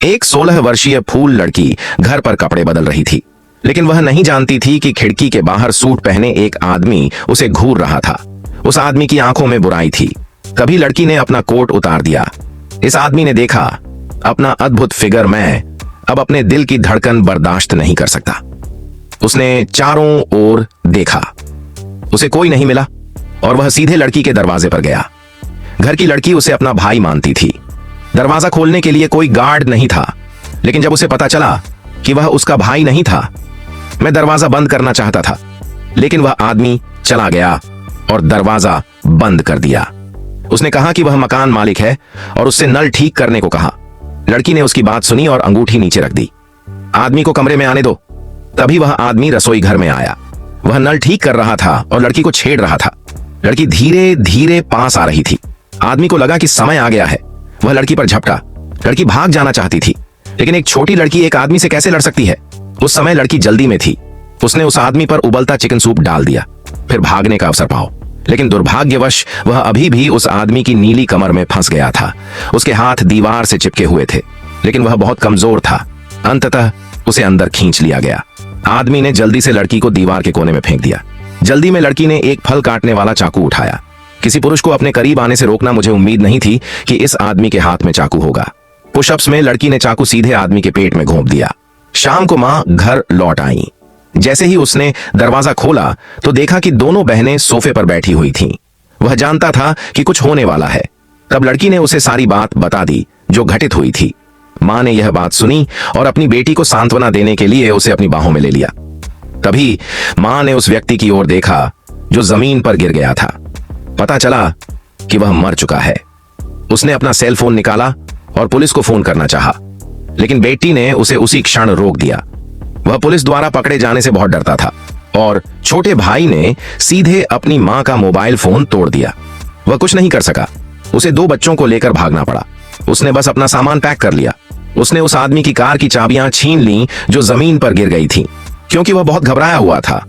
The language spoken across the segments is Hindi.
एक 16 वर्षीय फूल लड़की घर पर कपड़े बदल रही थी, लेकिन वह नहीं जानती थी कि खिड़की के बाहर सूट पहने एक आदमी उसे घूर रहा था। उस आदमी की आंखों में बुराई थी। तभी लड़की ने अपना कोट उतार दिया। इस आदमी ने देखा, अपना अद्भुत फिगर मैं अब अपने दिल की धड़कन बर्दाश्त नहीं कर सकता। उसने चारों ओर देखा, उसे कोई नहीं मिला और वह सीधे लड़की के दरवाजे पर गया। घर की लड़की उसे अपना भाई मानती थी। दरवाजा खोलने के लिए कोई गार्ड नहीं था, लेकिन जब उसे पता चला कि वह उसका भाई नहीं था, मैं दरवाजा बंद करना चाहता था, लेकिन वह आदमी चला गया और दरवाजा बंद कर दिया। उसने कहा कि वह मकान मालिक है और उससे नल ठीक करने को कहा। लड़की ने उसकी बात सुनी और अंगूठी नीचे रख दी। आदमी को कमरे में आने दो। तभी वह आदमी रसोई घर में आया। वह नल ठीक कर रहा था और लड़की को छेड़ रहा था। लड़की धीरे धीरे पास आ रही थी। आदमी को लगा कि समय आ गया है। वह लड़की पर झपटा। लड़की भाग जाना चाहती थी, लेकिन एक छोटी लड़की एक आदमी से कैसे लड़ सकती है। उस समय लड़की जल्दी में थी। उसने उस आदमी पर उबलता चिकन सूप डाल दिया, फिर भागने का अवसर पाओ, लेकिन दुर्भाग्यवश वह अभी भी उस आदमी की नीली कमर में फंस गया था। उसके हाथ दीवार से चिपके हुए थे, लेकिन वह बहुत कमजोर था। अंततः उसे अंदर खींच लिया गया। आदमी ने जल्दी से लड़की को दीवार के कोने में फेंक दिया। जल्दी में लड़की ने एक फल काटने वाला चाकू उठाया। किसी पुरुष को अपने करीब आने से रोकना मुझे उम्मीद नहीं थी कि इस आदमी के हाथ में चाकू होगा। पुशअप्स में लड़की ने चाकू सीधे आदमी के पेट में घोंप दिया। शाम को मां घर लौट आई। जैसे ही उसने दरवाजा खोला तो देखा कि दोनों बहनें सोफे पर बैठी हुई थीं। वह जानता था कि कुछ होने वाला है। तब लड़की ने उसे सारी बात बता दी जो घटित हुई थी। मां ने यह बात सुनी और अपनी बेटी को सांत्वना देने के लिए उसे अपनी बाहों में ले लिया। तभी मां ने उस व्यक्ति की ओर देखा जो जमीन पर गिर गया था। पता चला कि वह मर चुका है। उसने अपना सेल फोन निकाला और पुलिस को फोन करना चाहा, लेकिन बेटी ने उसे उसी क्षण रोक दिया। वह पुलिस द्वारा पकड़े जाने से बहुत डरता था और छोटे भाई ने सीधे अपनी मां का मोबाइल फोन तोड़ दिया। वह कुछ नहीं कर सका। उसे 2 बच्चों को लेकर भागना पड़ा। उसने बस अपना सामान पैक कर लिया। उसने उस आदमी की कार की चाबियां छीन लीं जो जमीन पर गिर गई थी, क्योंकि वह बहुत घबराया हुआ था।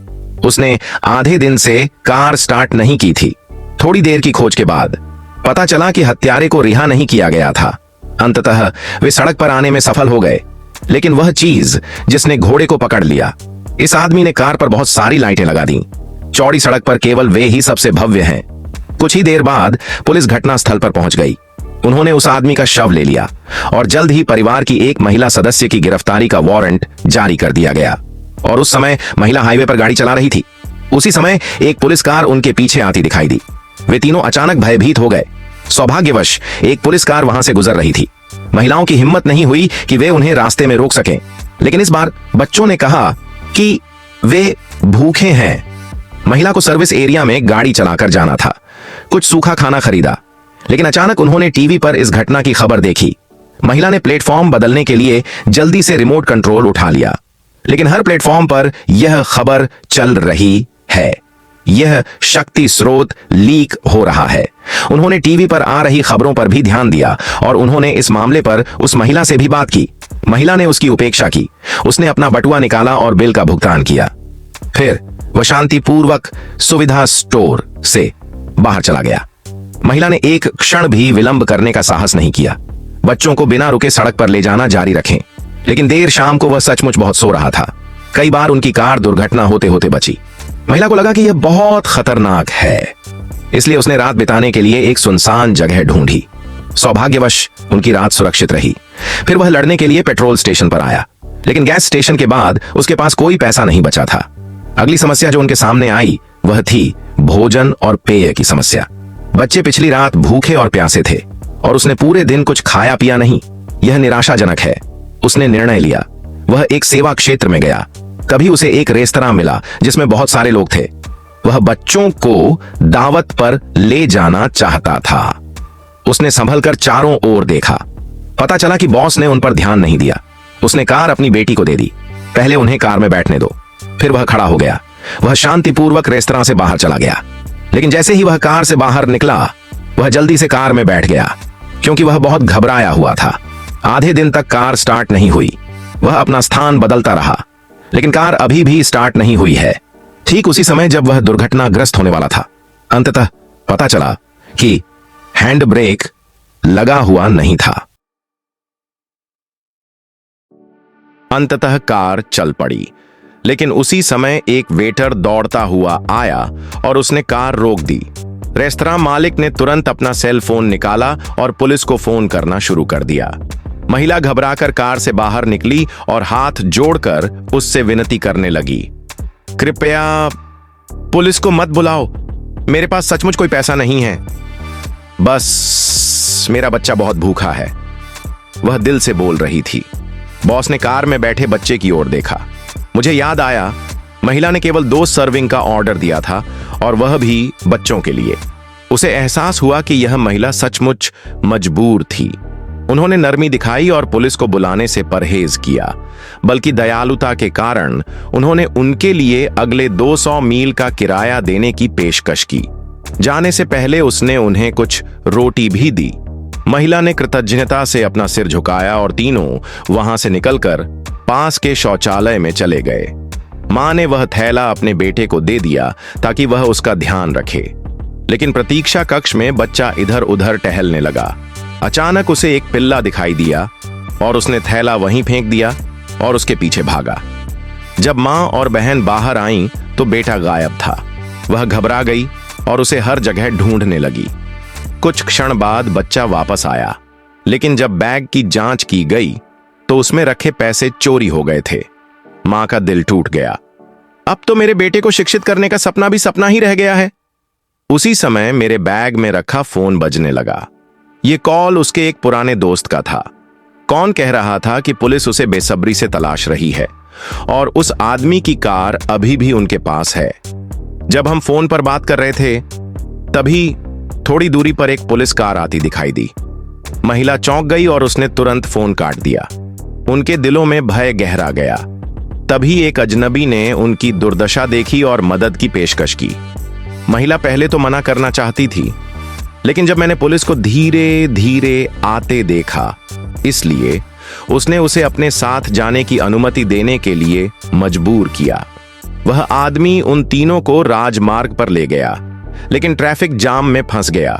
उसने आधे दिन से कार स्टार्ट नहीं की थी। थोड़ी देर की खोज के बाद पता चला कि हत्यारे को रिहा नहीं किया गया था। अंततः वे सड़क पर आने में सफल हो गए, लेकिन वह चीज जिसने घोड़े को पकड़ लिया, इस आदमी ने कार पर बहुत सारी लाइटें लगा दी। चौड़ी सड़क पर केवल वे ही सबसे भव्य हैं। कुछ ही देर बाद पुलिस घटना स्थल पर पहुंच गई। उन्होंने उस आदमी का शव ले लिया और जल्द ही परिवार की एक महिला सदस्य की गिरफ्तारी का वारंट जारी कर दिया गया। और उस समय महिला हाईवे पर गाड़ी चला रही थी। उसी समय एक पुलिस कार उनके पीछे आती दिखाई दी। वे तीनों अचानक भयभीत हो गए। सौभाग्यवश एक पुलिस कार वहां से गुजर रही थी। महिलाओं की हिम्मत नहीं हुई कि वे उन्हें रास्ते में रोक सकें, लेकिन इस बार बच्चों ने कहा कि वे भूखे हैं। महिला को सर्विस एरिया में गाड़ी चलाकर जाना था। कुछ सूखा खाना खरीदा, लेकिन अचानक उन्होंने टीवी पर इस घटना की खबर देखी। महिला ने प्लेटफॉर्म बदलने के लिए जल्दी से रिमोट कंट्रोल उठा लिया, लेकिन हर प्लेटफॉर्म पर यह खबर चल रही है, यह शक्ति स्रोत लीक हो रहा है। उन्होंने टीवी पर आ रही खबरों पर भी ध्यान दिया और उन्होंने इस मामले पर उस महिला से भी बात की। महिला ने उसकी उपेक्षा की। उसने अपना बटुआ निकाला और बिल का भुगतान किया। फिर वह शांतिपूर्वक सुविधा स्टोर से बाहर चला गया। महिला ने एक क्षण भी विलंब करने का साहस नहीं किया। बच्चों को बिना रुके सड़क पर ले जाना जारी रखें, लेकिन देर शाम को वह सचमुच बहुत सो रहा था। कई बार उनकी कार दुर्घटना होते होते बची। महिला को लगा कि यह बहुत खतरनाक है, इसलिए उसने रात बिताने के लिए एक सुनसान जगह ढूंढी। सौभाग्यवश उनकी रात सुरक्षित रही। फिर वह लड़ने के लिए पेट्रोल स्टेशन पर आया, लेकिन गैस स्टेशन के बाद उसके पास कोई पैसा नहीं बचा था। अगली समस्या जो उनके सामने आई वह थी भोजन और पेय की समस्या। बच्चे पिछली रात भूखे और प्यासे थे और उसने पूरे दिन कुछ खाया पिया नहीं। यह निराशाजनक है। उसने निर्णय लिया। वह एक सेवा क्षेत्र में गया। तभी उसे एक रेस्तरां मिला जिसमें बहुत सारे लोग थे। वह बच्चों को दावत पर ले जाना चाहता था। उसने संभलकर चारों ओर देखा। पता चला कि बॉस ने उन पर ध्यान नहीं दिया। उसने कार अपनी बेटी को दे दी। पहले उन्हें कार में बैठने दो। फिर वह खड़ा हो गया। वह शांतिपूर्वक रेस्तरां से बाहर चला गया, लेकिन जैसे ही वह कार से बाहर निकला, वह जल्दी से कार में बैठ गया, क्योंकि वह बहुत घबराया हुआ था। आधे दिन तक कार स्टार्ट नहीं हुई। वह अपना स्थान बदलता रहा, लेकिन कार अभी भी स्टार्ट नहीं हुई है। ठीक उसी समय जब वह दुर्घटनाग्रस्त होने वाला था, अंततः पता चला कि हैंड ब्रेक लगा हुआ नहीं था। अंततः कार चल पड़ी, लेकिन उसी समय एक वेटर दौड़ता हुआ आया और उसने कार रोक दी। रेस्तरां मालिक ने तुरंत अपना सेल फोन निकाला और पुलिस को फोन करना शुरू कर दिया। महिला घबराकर कार से बाहर निकली और हाथ जोड़कर उससे विनती करने लगी, कृपया पुलिस को मत बुलाओ, मेरे पास सचमुच कोई पैसा नहीं है, बस मेरा बच्चा बहुत भूखा है। वह दिल से बोल रही थी। बॉस ने कार में बैठे बच्चे की ओर देखा। मुझे याद आया, महिला ने केवल 2 सर्विंग का ऑर्डर दिया था और वह भी बच्चों के लिए। उसे एहसास हुआ कि यह महिला सचमुच मजबूर थी। उन्होंने नरमी दिखाई और पुलिस को बुलाने से परहेज किया, बल्कि दयालुता के कारण उन्होंने उनके लिए अगले 200 मील का किराया देने की पेशकश की। जाने से पहले उसने उन्हें कुछ रोटी भी दी। महिला ने कृतज्ञता से अपना सिर झुकाया और तीनों वहां से निकलकर पास के शौचालय में चले गए। मां ने वह थैला अपने बेटे को दे दिया ताकि वह उसका ध्यान रखे, लेकिन प्रतीक्षा कक्ष में बच्चा इधर उधर टहलने लगा। अचानक उसे एक पिल्ला दिखाई दिया और उसने थैला वहीं फेंक दिया और उसके पीछे भागा। जब मां और बहन बाहर आईं तो बेटा गायब था। वह घबरा गई और उसे हर जगह ढूंढने लगी। कुछ क्षण बाद बच्चा वापस आया, लेकिन जब बैग की जांच की गई तो उसमें रखे पैसे चोरी हो गए थे। मां का दिल टूट गया। अब तो मेरे बेटे को शिक्षित करने का सपना भी सपना ही रह गया है। उसी समय मेरे बैग में रखा फोन बजने लगा। यह कॉल उसके एक पुराने दोस्त का था। कौन कह रहा था कि पुलिस उसे बेसब्री से तलाश रही है और उस आदमी की कार अभी भी उनके पास है। जब हम फोन पर बात कर रहे थे तभी थोड़ी दूरी पर एक पुलिस कार आती दिखाई दी। महिला चौंक गई और उसने तुरंत फोन काट दिया। उनके दिलों में भय गहरा गया। तभी एक अजनबी ने उनकी दुर्दशा देखी और मदद की पेशकश की। महिला पहले तो मना करना चाहती थी, लेकिन जब मैंने पुलिस को धीरे धीरे आते देखा, इसलिए उसने उसे अपने साथ जाने की अनुमति देने के लिए मजबूर किया। वह आदमी उन तीनों को राजमार्ग पर ले गया, लेकिन ट्रैफिक जाम में फंस गया।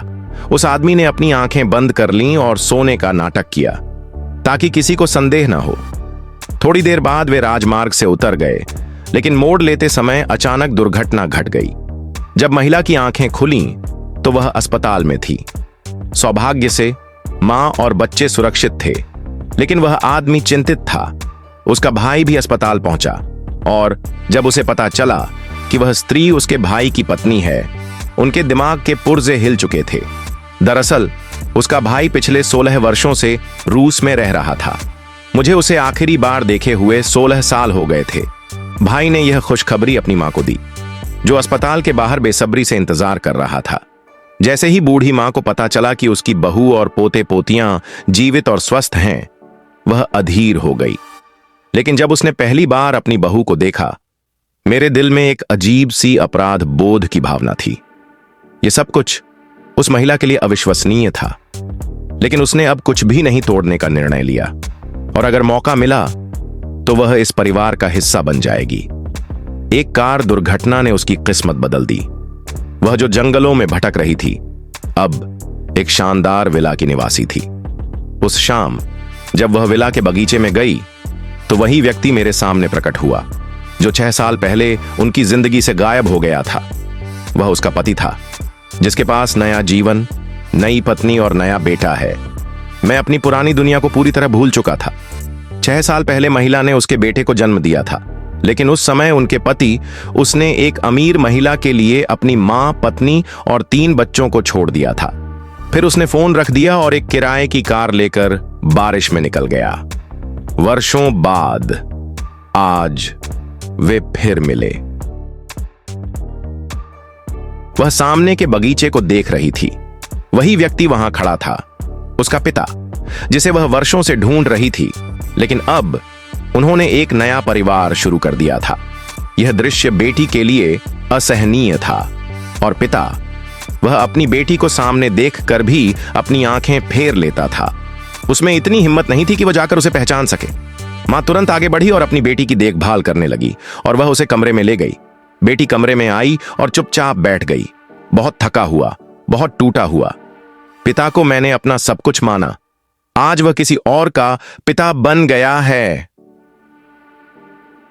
उस आदमी ने अपनी आंखें बंद कर लीं और सोने का नाटक किया ताकि किसी को संदेह न हो। थोड़ी देर बाद वे राजमार्ग से उतर गए, लेकिन मोड़ लेते समय अचानक दुर्घटना घट गई। जब महिला की आंखें खुलीं तो वह अस्पताल में थी। सौभाग्य से मां और बच्चे सुरक्षित थे, लेकिन वह आदमी चिंतित था। उसका भाई भी अस्पताल पहुंचा और जब उसे पता चला कि वह स्त्री उसके भाई की पत्नी है, उनके दिमाग के पुर्जे हिल चुके थे। दरअसल उसका भाई पिछले 16 वर्षों से रूस में रह रहा था। मुझे उसे आखिरी बार देखे हुए 16 साल हो गए थे। भाई ने यह खुशखबरी अपनी मां को दी, जो अस्पताल के बाहर बेसब्री से इंतजार कर रहा था। जैसे ही बूढ़ी मां को पता चला कि उसकी बहू और पोते पोतियां जीवित और स्वस्थ हैं, वह अधीर हो गई। लेकिन जब उसने पहली बार अपनी बहू को देखा, मेरे दिल में एक अजीब सी अपराध बोध की भावना थी। यह सब कुछ उस महिला के लिए अविश्वसनीय था, लेकिन उसने अब कुछ भी नहीं तोड़ने का निर्णय लिया और अगर मौका मिला तो वह इस परिवार का हिस्सा बन जाएगी। एक कार दुर्घटना ने उसकी किस्मत बदल दी। वह जो जंगलों में भटक रही थी, अब एक शानदार विला की निवासी थी। उस शाम जब वह विला के बगीचे में गई तो वही व्यक्ति मेरे सामने प्रकट हुआ जो 6 साल पहले उनकी जिंदगी से गायब हो गया था। वह उसका पति था, जिसके पास नया जीवन, नई पत्नी और नया बेटा है। मैं अपनी पुरानी दुनिया को पूरी तरह भूल चुका था। 6 साल पहले महिला ने उसके बेटे को जन्म दिया था, लेकिन उस समय उनके पति उसने एक अमीर महिला के लिए अपनी मां, पत्नी और 3 बच्चों को छोड़ दिया था। फिर उसने फोन रख दिया और एक किराए की कार लेकर बारिश में निकल गया। वर्षों बाद आज वे फिर मिले। वह सामने के बगीचे को देख रही थी। वही व्यक्ति वहां खड़ा था, उसका पिता, जिसे वह वर्षों से ढूंढ रही थी, लेकिन अब उन्होंने एक नया परिवार शुरू कर दिया था। यह दृश्य बेटी के लिए असहनीय था और पिता, वह अपनी बेटी को सामने देखकर भी अपनी आंखें फेर लेता था। उसमें इतनी हिम्मत नहीं थी कि वह जाकर उसे पहचान सके। मां तुरंत आगे बढ़ी और अपनी बेटी की देखभाल करने लगी और वह उसे कमरे में ले गई। बेटी कमरे में आई और चुपचाप बैठ गई, बहुत थका हुआ, बहुत टूटा हुआ। पिता को मैंने अपना सब कुछ माना, आज वह किसी और का पिता बन गया है।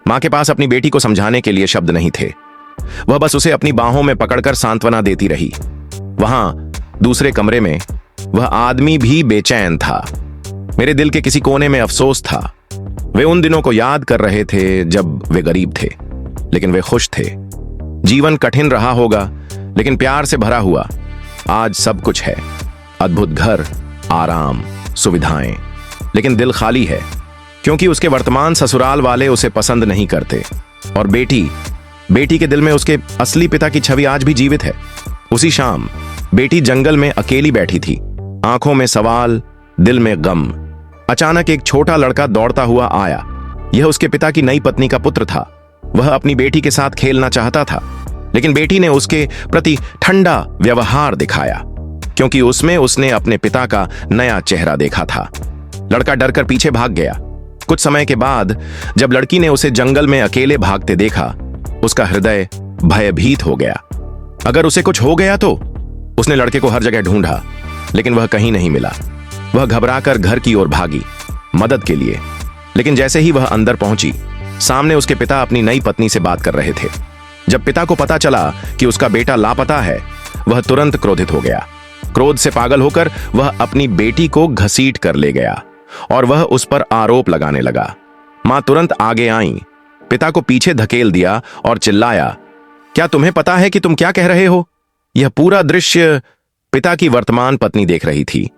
मां के पास अपनी बेटी को समझाने के लिए शब्द नहीं थे। वह बस उसे अपनी बाहों में पकड़कर सांत्वना देती रही। वहां दूसरे कमरे में वह आदमी भी बेचैन था। मेरे दिल के किसी कोने में अफसोस था। वे उन दिनों को याद कर रहे थे जब वे गरीब थे, लेकिन वे खुश थे। जीवन कठिन रहा होगा, लेकिन प्यार से भरा हुआ। आज सब कुछ है, अद्भुत घर, आराम, सुविधाएं, लेकिन दिल खाली है, क्योंकि उसके वर्तमान ससुराल वाले उसे पसंद नहीं करते। और बेटी के दिल में उसके असली पिता की छवि आज भी जीवित है। उसी शाम बेटी जंगल में अकेली बैठी थी, आंखों में सवाल, दिल में गम। अचानक एक छोटा लड़का दौड़ता हुआ आया। यह उसके पिता की नई पत्नी का पुत्र था। वह अपनी बेटी के साथ खेलना चाहता था, लेकिन बेटी ने उसके प्रति ठंडा व्यवहार दिखाया, क्योंकि उसमें उसने अपने पिता का नया चेहरा देखा था। लड़का डरकर पीछे भाग गया। कुछ समय के बाद जब लड़की ने उसे जंगल में अकेले भागते देखा, उसका हृदय भयभीत हो गया। अगर उसे कुछ हो गया तो? उसने लड़के को हर जगह ढूंढा, लेकिन वह कहीं नहीं मिला। वह घबराकर घर की ओर भागी, मदद के लिए। लेकिन जैसे ही वह अंदर पहुंची, सामने उसके पिता अपनी नई पत्नी से बात कर रहे थे। जब पिता को पता चला कि उसका बेटा लापता है, वह तुरंत क्रोधित हो गया। क्रोध से पागल होकर वह अपनी बेटी को घसीट कर ले गया और वह उस पर आरोप लगाने लगा। मां तुरंत आगे आई, पिता को पीछे धकेल दिया और चिल्लाया, क्या तुम्हें पता है कि तुम क्या कह रहे हो? यह पूरा दृश्य पिता की वर्तमान पत्नी देख रही थी।